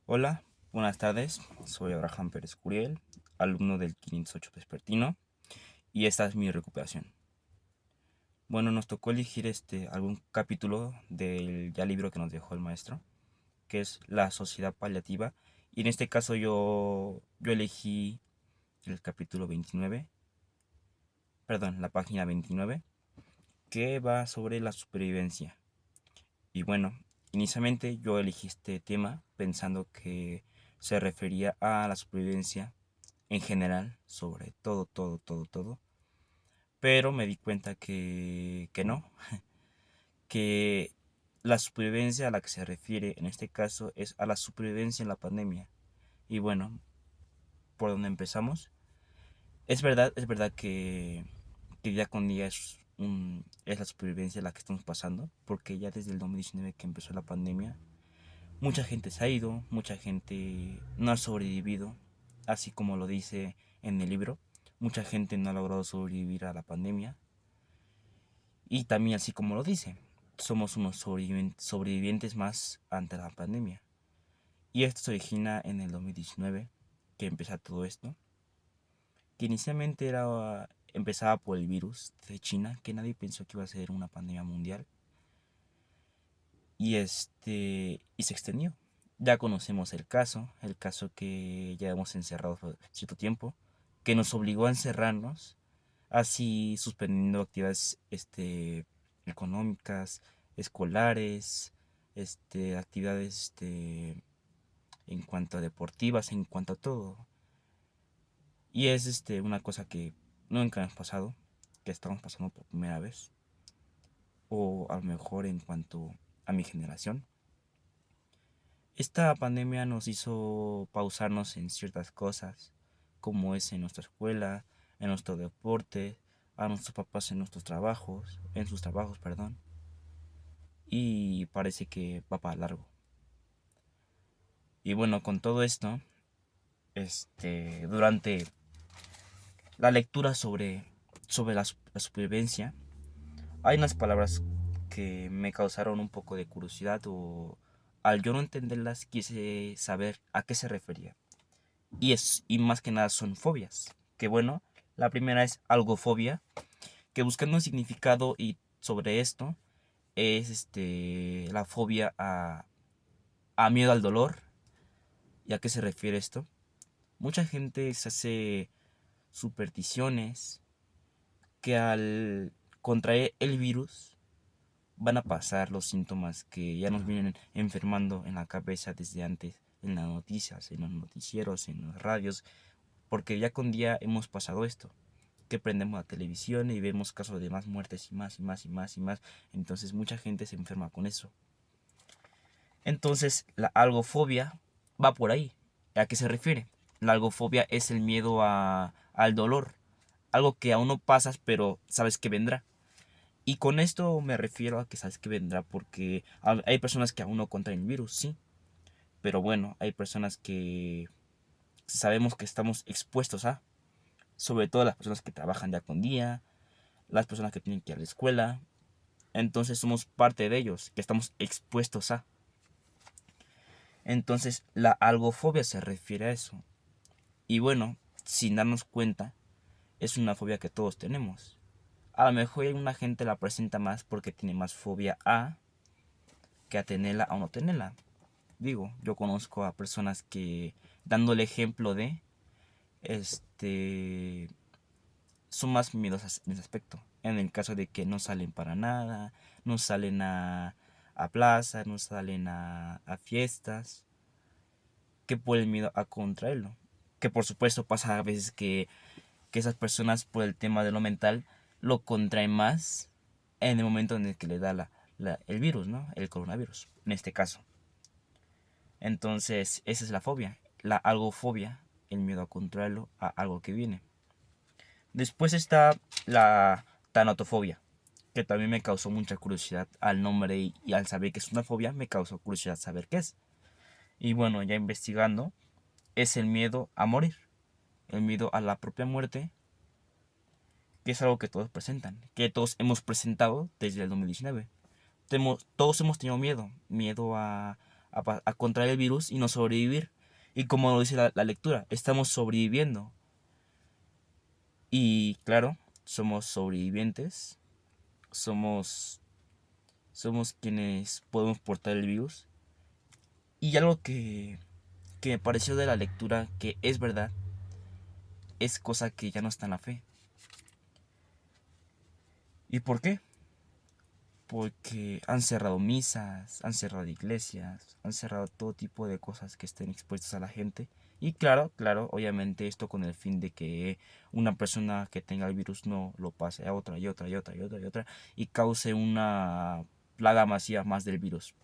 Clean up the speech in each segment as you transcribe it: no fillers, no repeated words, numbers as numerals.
Hola, buenas tardes. Soy Abraham Pérez Curiel, alumno del 508 Vespertino, y esta es mi recuperación. Bueno, nos tocó elegir algún capítulo del ya libro que nos dejó el maestro, que es La Sociedad Paliativa, y en este caso yo elegí el capítulo 29, perdón, la página 29, que va sobre la supervivencia. Y bueno, inicialmente yo elegí este tema pensando que se refería a la supervivencia en general, sobre todo, pero me di cuenta que no, que la supervivencia a la que se refiere en este caso es a la supervivencia en la pandemia. Y bueno, por donde empezamos, es verdad que día con día es la supervivencia la que estamos pasando, porque ya desde el 2019 que empezó la pandemia, mucha gente se ha ido, mucha gente no ha sobrevivido, así como lo dice en el libro. Mucha gente no ha logrado sobrevivir a la pandemia. Y también así como lo dice, somos unos sobrevivientes más ante la pandemia. Y esto se origina en el 2019, que empezó todo esto. Que inicialmente empezaba por el virus de China, que nadie pensó que iba a ser una pandemia mundial. Y se extendió. Ya conocemos el caso que ya hemos encerrado por cierto tiempo, que nos obligó a encerrarnos, así suspendiendo actividades económicas, escolares, actividades en cuanto a deportivas, en cuanto a todo. Y es una cosa que nunca hemos pasado, que estamos pasando por primera vez, o a lo mejor en cuanto a mi generación. Esta pandemia nos hizo pausarnos en ciertas cosas, como es en nuestra escuela, en nuestro deporte, a nuestros papás en sus trabajos, perdón, y parece que va para largo. Y bueno, con todo esto, durante la lectura sobre la supervivencia, hay unas palabras que me causaron un poco de curiosidad o al yo no entenderlas quise saber a qué se refería. Y más que nada son fobias. Que bueno, la primera es algofobia, que buscando un significado y sobre esto es la fobia a miedo al dolor. ¿Y a qué se refiere esto? Mucha gente se hace supersticiones que al contraer el virus van a pasar los síntomas que ya nos vienen enfermando en la cabeza desde antes, en las noticias, en los noticieros, en las radios, porque ya con día hemos pasado esto, que prendemos la televisión y vemos casos de más muertes y más y más y más y más, entonces mucha gente se enferma con eso. Entonces la algofobia va por ahí. ¿A qué se refiere? La algofobia es el miedo al dolor, algo que aún no pasas pero sabes que vendrá. Y con esto me refiero a que sabes que vendrá porque hay personas que aún no contraen el virus, sí, pero bueno, hay personas que sabemos que estamos expuestos a, sobre todo las personas que trabajan día con día, las personas que tienen que ir a la escuela. Entonces somos parte de ellos, que estamos expuestos a. Entonces la algofobia se refiere a eso. Y bueno, sin darnos cuenta, es una fobia que todos tenemos. A lo mejor una gente la presenta más porque tiene más fobia a que a tenerla o no tenerla. Digo, yo conozco a personas que, dando el ejemplo de, este, son más miedosas en ese aspecto. En el caso de que no salen para nada, no salen a plaza, no salen a fiestas, que por el miedo a contraerlo. Que por supuesto pasa a veces que esas personas por el tema de lo mental lo contraen más en el momento en el que le da el virus, ¿no? El coronavirus, en este caso. Entonces, esa es la fobia, la algofobia, el miedo a contraerlo a algo que viene. Después está la tanatofobia, que también me causó mucha curiosidad al nombre y al saber que es una fobia, me causó curiosidad saber qué es. Y bueno, ya investigando, es el miedo a morir, el miedo a la propia muerte, que es algo que todos presentan, que todos hemos presentado desde el 2019. Todos hemos tenido miedo a contraer el virus y no sobrevivir. Y como lo dice la lectura, estamos sobreviviendo. Y claro, somos sobrevivientes, somos, somos quienes podemos portar el virus. Y algo que me pareció de la lectura que es verdad, es cosa que ya no está en la fe. ¿Y por qué? Porque han cerrado misas, han cerrado iglesias, han cerrado todo tipo de cosas que estén expuestas a la gente. Y claro, claro, obviamente esto con el fin de que una persona que tenga el virus no lo pase a otra y otra y otra y otra y otra y cause una plaga masiva más del virus.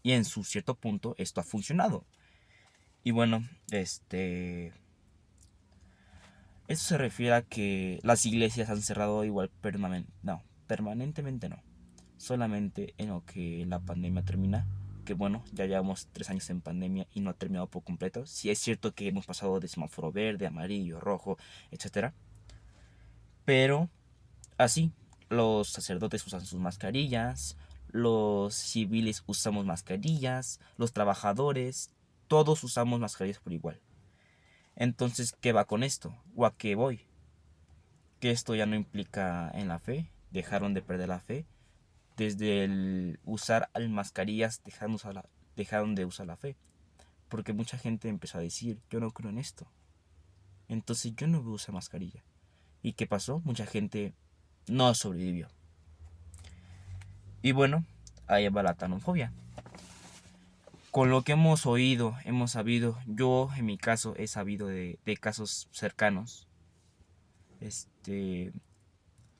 Y en su cierto punto esto ha funcionado. Y bueno, eso se refiere a que las iglesias han cerrado igual permanentemente. No, permanentemente no. Solamente en lo que la pandemia termina. Que bueno, ya llevamos 3 años en pandemia y no ha terminado por completo. Sí es cierto que hemos pasado de semáforo verde, amarillo, rojo, etcétera. Pero así, los sacerdotes usan sus mascarillas, los civiles usamos mascarillas, los trabajadores, todos usamos mascarillas por igual. Entonces, ¿qué va con esto? ¿O a qué voy? Que esto ya no implica en la fe, dejaron de perder la fe. Desde el usar mascarillas dejaron de usar la fe. Porque mucha gente empezó a decir, yo no creo en esto. Entonces yo no voy a usar mascarilla. ¿Y qué pasó? Mucha gente no sobrevivió. Y bueno, ahí va la tanofobia. Con lo que hemos oído, hemos sabido, yo en mi caso he sabido de casos cercanos, este,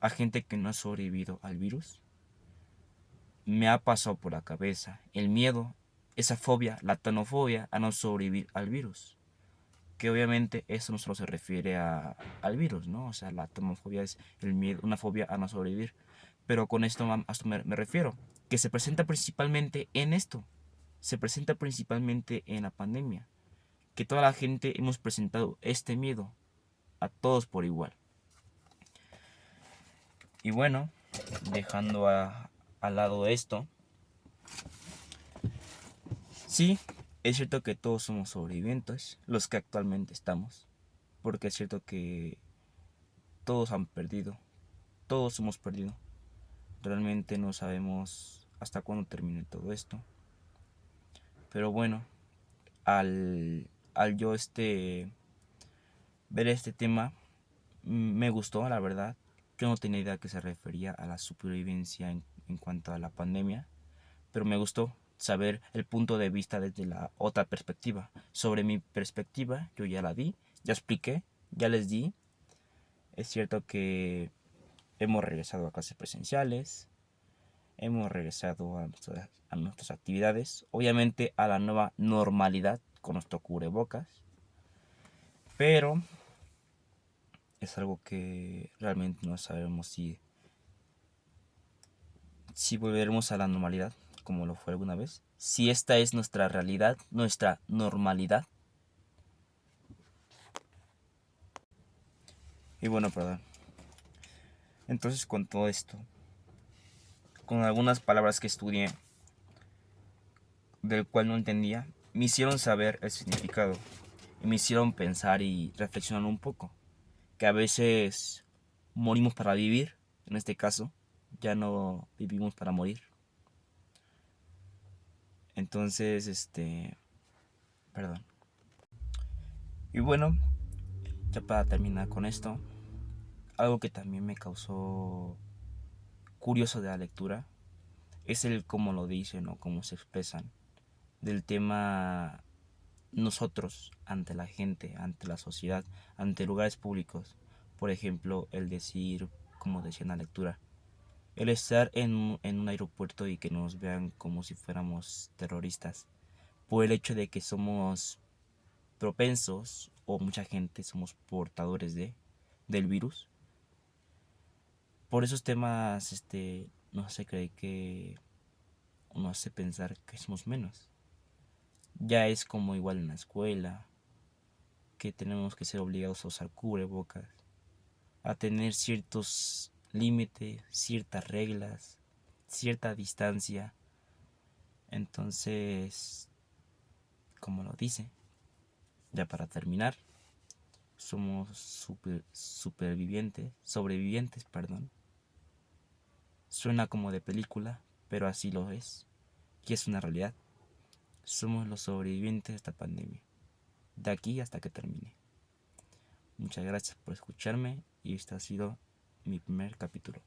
a gente que no ha sobrevivido al virus. Me ha pasado por la cabeza el miedo, esa fobia, la tanofobia a no sobrevivir al virus. Que obviamente eso no solo se refiere al virus, ¿no? O sea, la tanofobia es el miedo, una fobia a no sobrevivir. Pero con esto me refiero, que se presenta principalmente en esto, se presenta principalmente en la pandemia, que toda la gente hemos presentado este miedo a todos por igual. Y bueno, dejando al lado esto, sí, es cierto que todos somos sobrevivientes, los que actualmente estamos, porque es cierto que todos han perdido, todos hemos perdido. Realmente no sabemos hasta cuándo termine todo esto. Pero bueno, al yo ver este tema, me gustó, la verdad. Yo no tenía idea que se refería a la supervivencia en cuanto a la pandemia, pero me gustó saber el punto de vista desde la otra perspectiva. Sobre mi perspectiva, yo ya la di, ya expliqué, ya les di. Es cierto que hemos regresado a clases presenciales, hemos regresado a nuestras actividades, obviamente a la nueva normalidad con nuestro cubrebocas, pero es algo que realmente no sabemos si volveremos a la normalidad como lo fue alguna vez, si esta es nuestra realidad, nuestra normalidad. Y bueno, perdón. Entonces con todo esto, con algunas palabras que estudié, del cual no entendía, me hicieron saber el significado y me hicieron pensar y reflexionar un poco. Que a veces morimos para vivir, en este caso, ya no vivimos para morir. Entonces, perdón. Y bueno, ya para terminar con esto, algo que también me causó curioso de la lectura es el cómo lo dicen o cómo se expresan del tema nosotros ante la gente, ante la sociedad, ante lugares públicos. Por ejemplo, el decir, como decía en la lectura, el estar en un aeropuerto y que nos vean como si fuéramos terroristas, por el hecho de que somos propensos o mucha gente somos portadores del virus. Por esos temas nos hace creer que nos hace pensar que somos menos. Ya es como igual en la escuela, que tenemos que ser obligados a usar cubrebocas, a tener ciertos límites, ciertas reglas, cierta distancia. Entonces, como lo dice, ya para terminar, somos sobrevivientes, perdón. Suena como de película, pero así lo es. Y es una realidad. Somos los sobrevivientes de esta pandemia. De aquí hasta que termine. Muchas gracias por escucharme y este ha sido mi primer capítulo.